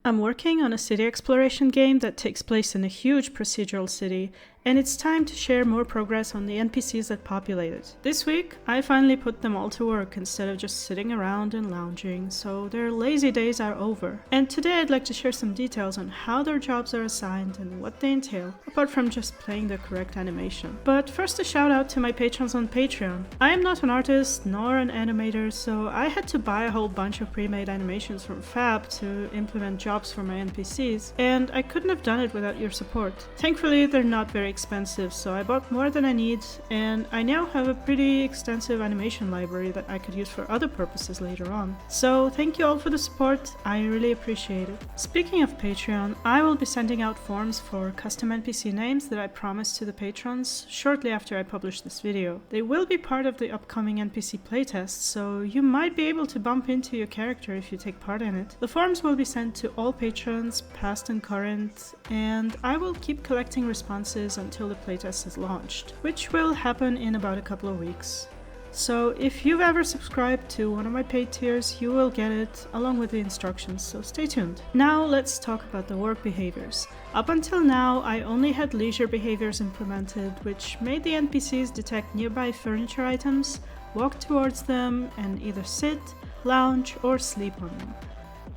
I'm working on a city exploration game that takes place in a huge procedural city, and it's time to share more progress on the NPCs that populate it. This week, I finally put them all to work instead of just sitting around and lounging, so their lazy days are over. And today I'd like to share some details on how their jobs are assigned and what they entail, apart from just playing the correct animation. But first, a shout out to my patrons on Patreon. I am not an artist nor an animator, so I had to buy a whole bunch of pre-made animations from Fab to implement jobs for my NPCs, and I couldn't have done it without your support. Thankfully, they're not very expensive, so I bought more than I need, and I now have a pretty extensive animation library that I could use for other purposes later on. So thank you all for the support, I really appreciate it. Speaking of Patreon, I will be sending out forms for custom NPC names that I promised to the patrons shortly after I publish this video. They will be part of the upcoming NPC playtest, so you might be able to bump into your character if you take part in it. The forms will be sent to all patrons, past and current, and I will keep collecting responses until the playtest is launched, which will happen in about a couple of weeks. So if you've ever subscribed to one of my paid tiers, you will get it along with the instructions, so stay tuned. Now let's talk about the work behaviors. Up until now, I only had leisure behaviors implemented, which made the NPCs detect nearby furniture items, walk towards them, and either sit, lounge, or sleep on them.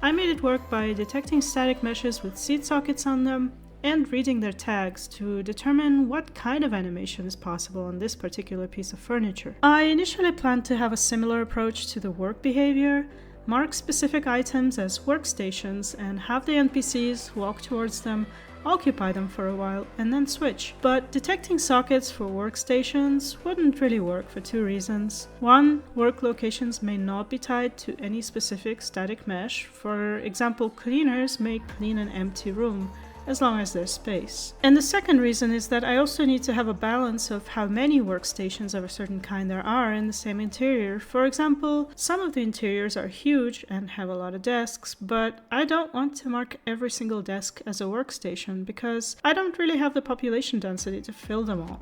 I made it work by detecting static meshes with seat sockets on them, and reading their tags to determine what kind of animation is possible on this particular piece of furniture. I initially planned to have a similar approach to the work behavior, mark specific items as workstations and have the NPCs walk towards them, occupy them for a while, and then switch. But detecting sockets for workstations wouldn't really work for two reasons. One, work locations may not be tied to any specific static mesh. For example, cleaners may clean an empty room, as long as there's space. And the second reason is that I also need to have a balance of how many workstations of a certain kind there are in the same interior. For example, some of the interiors are huge and have a lot of desks, but I don't want to mark every single desk as a workstation because I don't really have the population density to fill them all.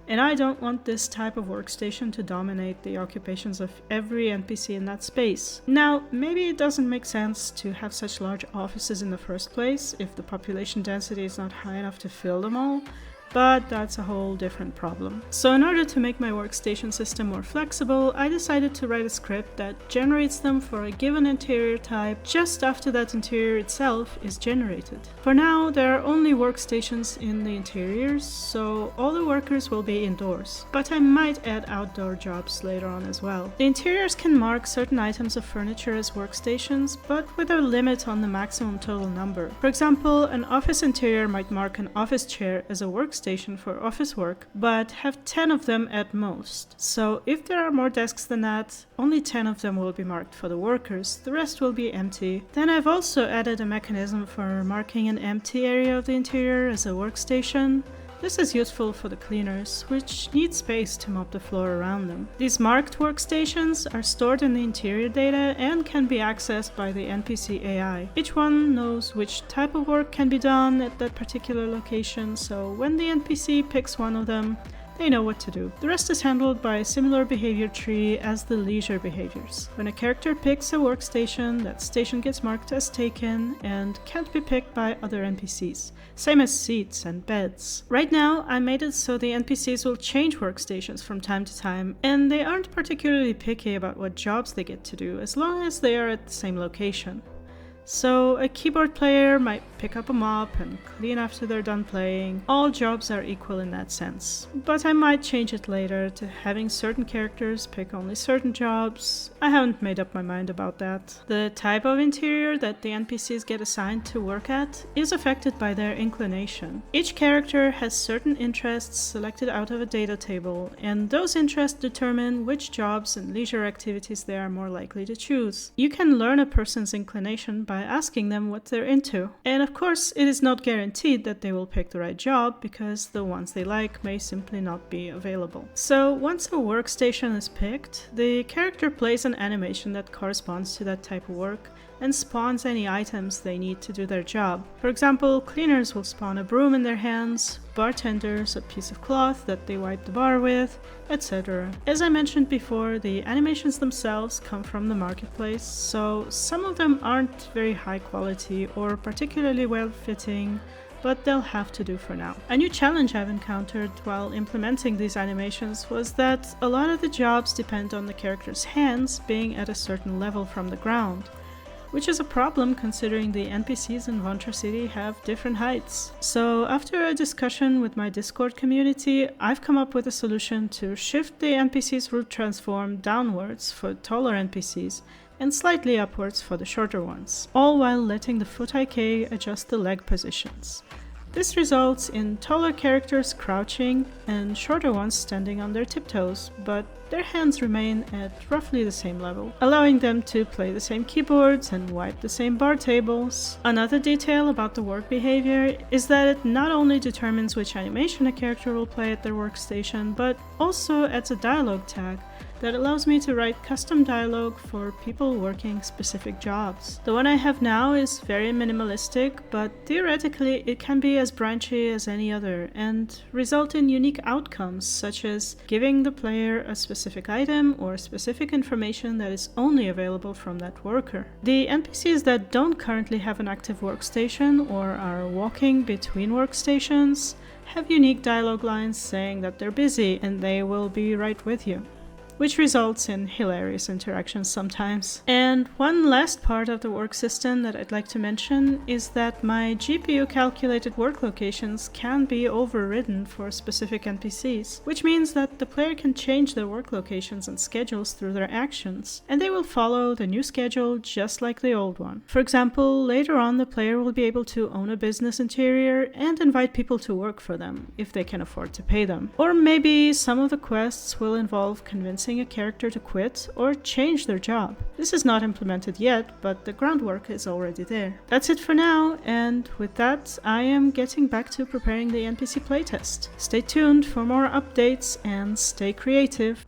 And I don't want this type of workstation to dominate the occupations of every NPC in that space. Now, maybe it doesn't make sense to have such large offices in the first place if the population density is not high enough to fill them all, but that's a whole different problem. So in order to make my workstation system more flexible, I decided to write a script that generates them for a given interior type just after that interior itself is generated. For now, there are only workstations in the interiors, so all the workers will be indoors. But I might add outdoor jobs later on as well. The interiors can mark certain items of furniture as workstations, but with a limit on the maximum total number. For example, an office interior might mark an office chair as a workstation for office work, but have 10 of them at most. So if there are more desks than that, only 10 of them will be marked for the workers, the rest will be empty. Then I've also added a mechanism for marking an empty area of the interior as a workstation. This is useful for the cleaners, which need space to mop the floor around them. These marked workstations are stored in the interior data and can be accessed by the NPC AI. Each one knows which type of work can be done at that particular location, so when the NPC picks one of them, they know what to do. The rest is handled by a similar behavior tree as the leisure behaviors. When a character picks a workstation, that station gets marked as taken and can't be picked by other NPCs. Same as seats and beds. Right now, I made it so the NPCs will change workstations from time to time, and they aren't particularly picky about what jobs they get to do, as long as they are at the same location. So a keyboard player might pick up a mop and clean after they're done playing. All jobs are equal in that sense. But I might change it later to having certain characters pick only certain jobs. I haven't made up my mind about that. The type of interior that the NPCs get assigned to work at is affected by their inclination. Each character has certain interests selected out of a data table, and those interests determine which jobs and leisure activities they are more likely to choose. You can learn a person's inclination by asking them what they're into. And of course, it is not guaranteed that they will pick the right job because the ones they like may simply not be available. So once a workstation is picked, the character plays an animation that corresponds to that type of work, and spawns any items they need to do their job. For example, cleaners will spawn a broom in their hands, bartenders a piece of cloth that they wipe the bar with, etc. As I mentioned before, the animations themselves come from the marketplace, so some of them aren't very high quality or particularly well fitting, but they'll have to do for now. A new challenge I've encountered while implementing these animations was that a lot of the jobs depend on the character's hands being at a certain level from the ground, which is a problem considering the NPCs in Vontra City have different heights. So after a discussion with my Discord community, I've come up with a solution to shift the NPC's root transform downwards for taller NPCs and slightly upwards for the shorter ones, all while letting the foot IK adjust the leg positions. This results in taller characters crouching and shorter ones standing on their tiptoes, but their hands remain at roughly the same level, allowing them to play the same keyboards and wipe the same bar tables. Another detail about the work behavior is that it not only determines which animation a character will play at their workstation, but also adds a dialogue tag that allows me to write custom dialogue for people working specific jobs. The one I have now is very minimalistic, but theoretically it can be as branchy as any other and result in unique outcomes, such as giving the player a specific item or specific information that is only available from that worker. The NPCs that don't currently have an active workstation or are walking between workstations have unique dialogue lines saying that they're busy and they will be right with you, which results in hilarious interactions sometimes. And one last part of the work system that I'd like to mention is that my GPU calculated work locations can be overridden for specific NPCs, which means that the player can change their work locations and schedules through their actions, and they will follow the new schedule just like the old one. For example, later on the player will be able to own a business interior and invite people to work for them, if they can afford to pay them. Or maybe some of the quests will involve convincing a character to quit or change their job. This is not implemented yet, but the groundwork is already there. That's it for now, and with that, I am getting back to preparing the NPC playtest. Stay tuned for more updates and stay creative.